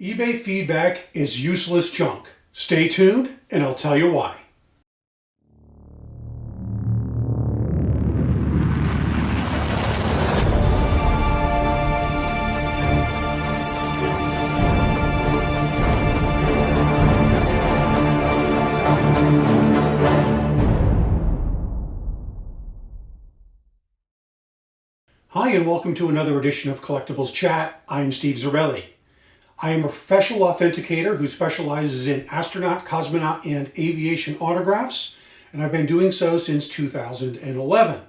eBay feedback is useless junk. Stay tuned and I'll tell you why. Hi and welcome to another edition of Collectibles Chat. I'm Steve Zarelli. I am a professional authenticator who specializes in astronaut, cosmonaut, and aviation autographs, and I've been doing so since 2011.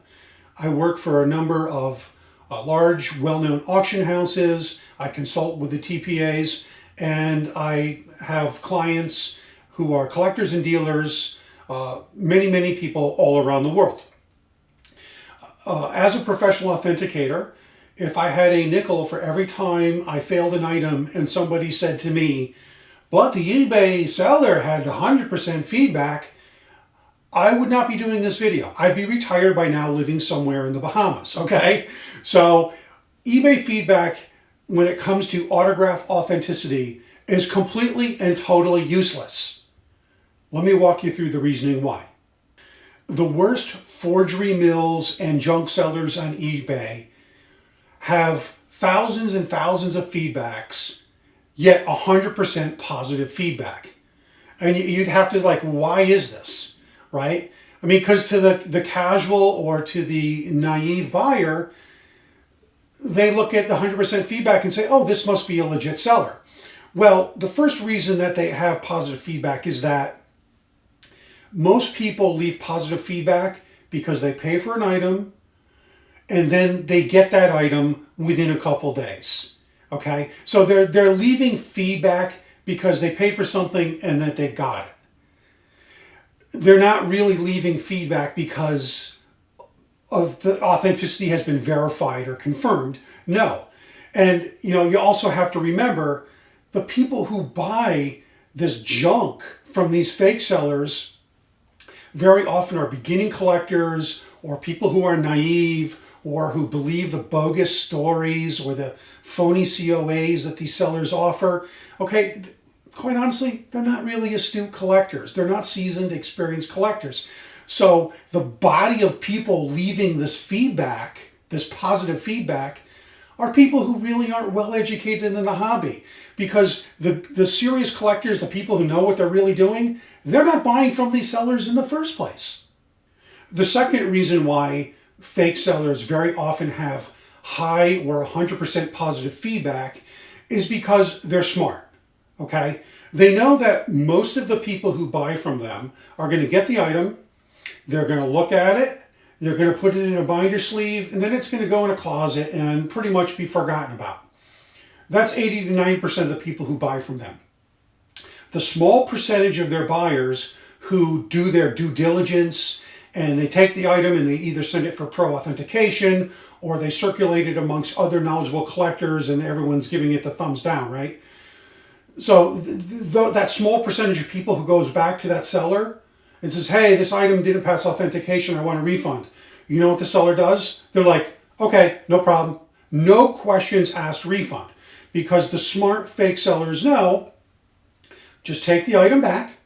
I work for a number of large, well-known auction houses. I consult with the TPAs, and I have clients who are collectors and dealers, many people all around the world. As a professional authenticator, if I had a nickel for every time I failed an item and somebody said to me, but the eBay seller had 100% feedback, I would not be doing this video. I'd be retired by now living somewhere in the Bahamas, okay? So eBay feedback, when it comes to autograph authenticity, is completely and totally useless. Let me walk you through the reasoning why. The worst forgery mills and junk sellers on eBay have thousands and thousands of feedbacks, yet 100% positive feedback. And you'd have to why is this, right? I mean, because to the casual or to the naive buyer, they look at the 100% feedback and say, oh, this must be a legit seller. Well, the first reason that they have positive feedback is that most people leave positive feedback because they pay for an item and then they get that item within a couple days. Okay? So they're leaving feedback because they paid for something and that they got it. They're not really leaving feedback because of the authenticity has been verified or confirmed. No. And you also have to remember the people who buy this junk from these fake sellers very often are beginning collectors or people who are naive or who believe the bogus stories or the phony COAs that these sellers offer. Okay, quite honestly, they're not really astute collectors. They're not seasoned, experienced collectors. So the body of people leaving this feedback, this positive feedback, are people who really aren't well educated in the hobby. Because the serious collectors, the people who know what they're really doing, they're not buying from these sellers in the first place. The second reason why fake sellers very often have high or 100% positive feedback is because they're smart, okay? They know that most of the people who buy from them are going to get the item, they're going to look at it, they're going to put it in a binder sleeve, and then it's going to go in a closet and pretty much be forgotten about. That's 80 to 90% of the people who buy from them. The small percentage of their buyers who do their due diligence and they take the item and they either send it for pro authentication or they circulate it amongst other knowledgeable collectors and everyone's giving it the thumbs down, right? So that small percentage of people who goes back to that seller and says, hey, this item didn't pass authentication, I want a refund. You know what the seller does? They're like, okay, no problem. No questions asked, refund. Because the smart fake sellers know, just take the item back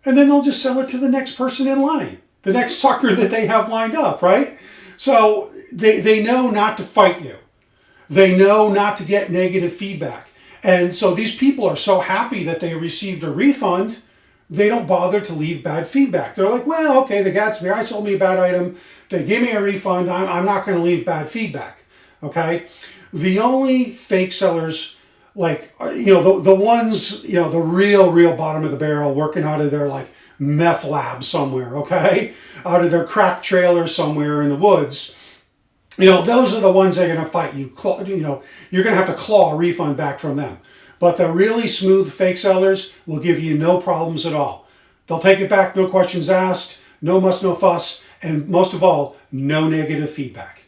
and then they'll just sell it to the next person in line, the next sucker that they have lined up, right? So they know not to fight you. They know not to get negative feedback. And so these people are so happy that they received a refund, they don't bother to leave bad feedback. They're like, well, okay, the guy sold me a bad item. They gave me a refund. I'm not going to leave bad feedback, okay? The only fake sellers, the ones, the real bottom of the barrel working out of their meth lab somewhere, okay? Out of their crack trailer somewhere in the woods. Those are the ones that are going to fight you. You're going to have to claw a refund back from them. But the really smooth fake sellers will give you no problems at all. They'll take it back, no questions asked, no muss, no fuss, and most of all, no negative feedback.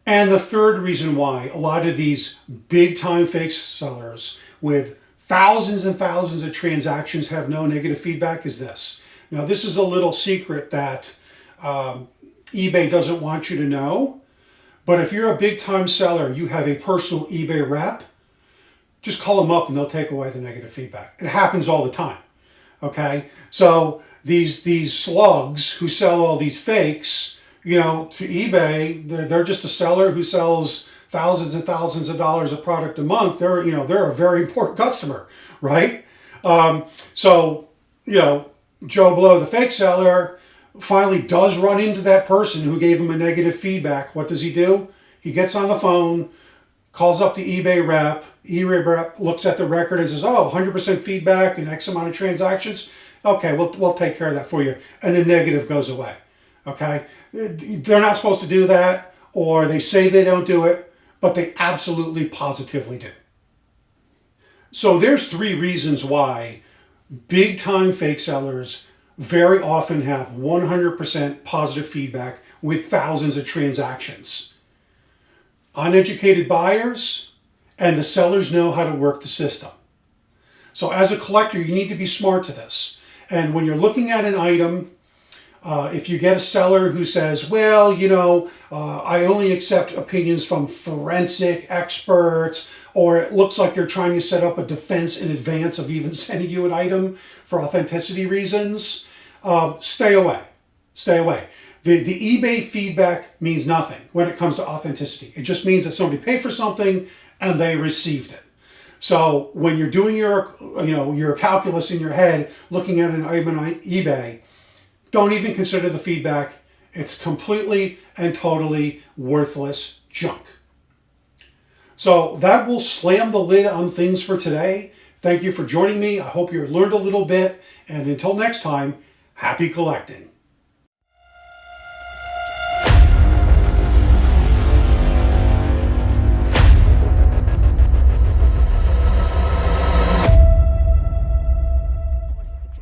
And the third reason why a lot of these big-time fake sellers with thousands and thousands of transactions have no negative feedback is this. Now, this is a little secret that eBay doesn't want you to know, but if you're a big-time seller, you have a personal eBay rep, just call them up and they'll take away the negative feedback. It happens all the time. Okay, so these slugs who sell all these fakes, to eBay, they're just a seller who sells thousands and thousands of dollars of product a month. They're a very important customer, right? So Joe Blow, the fake seller, finally does run into that person who gave him a negative feedback. What does he do? He gets on the phone, calls up the eBay rep. eBay rep looks at the record and says, "Oh, 100% feedback and X amount of transactions. Okay, we'll take care of that for you." And the negative goes away. Okay, they're not supposed to do that, or they say they don't do it, but they absolutely positively do. So there's 3 reasons why big time fake sellers very often have 100% positive feedback with thousands of transactions. Uneducated buyers and the sellers know how to work the system. So as a collector, you need to be smart to this. And when you're looking at an item, if you get a seller who says, well, I only accept opinions from forensic experts, or it looks like they're trying to set up a defense in advance of even sending you an item for authenticity reasons, stay away. Stay away. The eBay feedback means nothing when it comes to authenticity. It just means that somebody paid for something and they received it. So when you're doing your calculus in your head, looking at an item on eBay, don't even consider the feedback. It's completely and totally worthless junk. So that will slam the lid on things for today. Thank you for joining me. I hope you learned a little bit. And until next time, happy collecting.